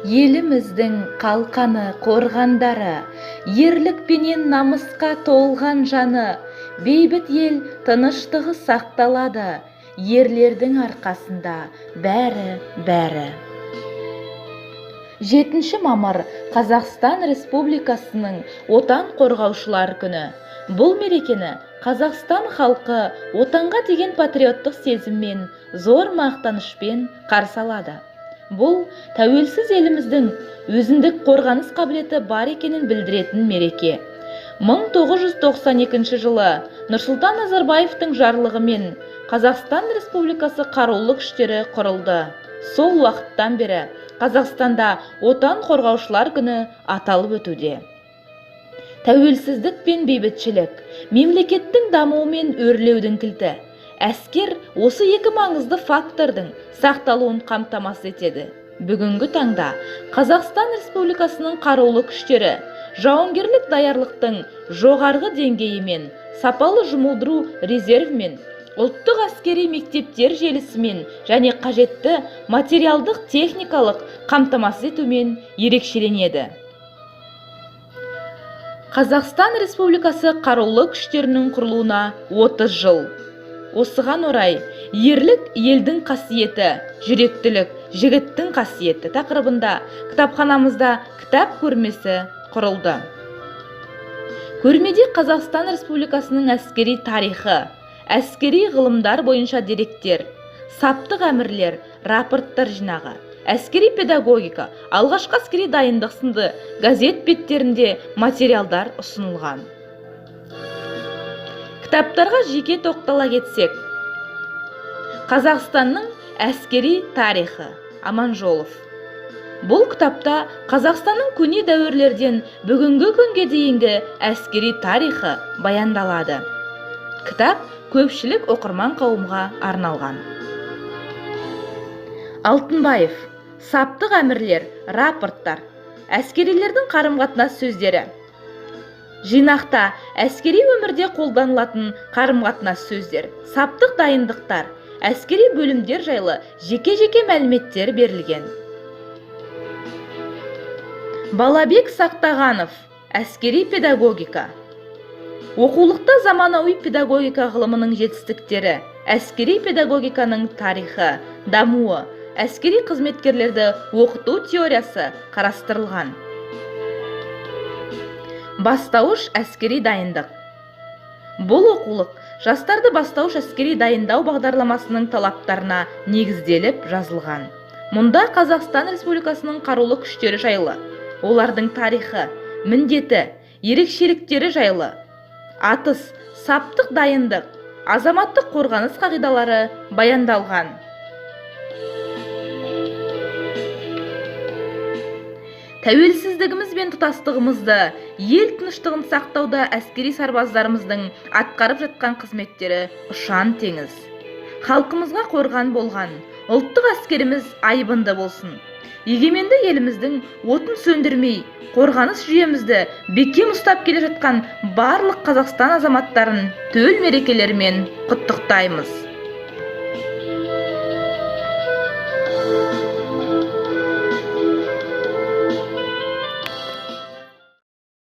Еліміздің қалқаны қорғандары, ерлікпенен намысқа толған жаны, бейбіт ел тыныштығы сақталады, ерлердің арқасында бәрі. 7 мамыр Қазақстан Республикасының отан қорғаушылар күні. Бұл мерекені Қазақстан халқы отанға деген патриоттық сезіммен, зор мақтанышпен қарсы алады. Бұл тәуелсіз еліміздің өзіндік қорғаныс қабілеті бар екенін білдіретін мереке. 1992 жылы Нұрсұлтан Назарбаевтың жарлығымен Қазақстан Республикасы қарулы күштері құрылды. Сол уақыттан бері Қазақстанда отан қорғаушылар күні аталып өтуде. Тәуелсіздік пен бейбітшілік, мемлекеттің дамуы мен өрлеудің кілті. Әскер осы екі маңызды фактордың сақталуын қамтамасыз етеді. Бүгінгі таңда Қазақстан Республикасының қарулы күштері жауынгерлік даярлықтың жоғарғы деңгейімен, сапалы жұмылдыру резервмен, ұлттық әскери мектептер желісімен және қажетті материалдық техникалық қамтамасыз етумен ерекшеленеді. Қазақстан Республикасы қарулы күштерінің құрылуына 30 жыл. Осыған орай ерлік елдің қасиеті, жүректілік жігіттің қасиеті тақырыбында кітапханамызда кітап көрмесі құрылды. Көрмеде Қазақстан Республикасының әскери тарихы, әскери ғылымдар бойынша деректер, саптық әмірлер, рапорттар жинағы, әскери педагогика, алғашқы әскери дайындық сынды газет беттерінде материалдар ұсынылған. Кітаптарға жеке тоқтала кетсек, Қазақстанның әскери тарихы, Аманжолов. Бұл кітапта Қазақстанның көне дәуірлерден бүгінгі күнге дейінгі әскери тарихы баяндалады. Кітап көпшілік оқырман қауымға арналған. Алтынбаев. Саптық әмірлер, рапорттар, әскерилердің қарым-қатынас сөздері. Жинақта әскери өмірде қолданылатын қарым-қатынас сөздер, саптық дайындықтар, әскери бөлімдер жайлы жеке-жеке мәліметтер берілген. Балабек Сақтағанов. Әскери педагогика. Оқулықта заманауи педагогика ғылымының жетістіктері, әскери педагогиканың тарихы, дамуы, әскери қызметкерлерді оқыту теориясы қарастырылған. Бастауыш әскери дайындық. Бұл оқулық жастарды бастауыш әскери дайындау бағдарламасының талаптарына негізделіп жазылған. Мұнда Қазақстан Республикасының қарулы күштері жайлы, олардың тарихы, міндеті, ерекшеліктері жайлы, атыс, саптық дайындық, азаматтық қорғаныс қағидалары баяндалған. Тәуелсіздігіміз бен тұтастығымызды, ел тыныштығын сақтауда әскери сарбаздарымыздың атқарып жатқан қызметтері ұшан теңіз. Халқымызға қорған болған, ұлттық әскеріміз айбынды болсын. Егеменді еліміздің отын сөндірмей, қорғаныс жүйемізді бекем ұстап келе жатқан барлық Қазақстан азаматтарын төл мерекелерімен құттықтаймыз.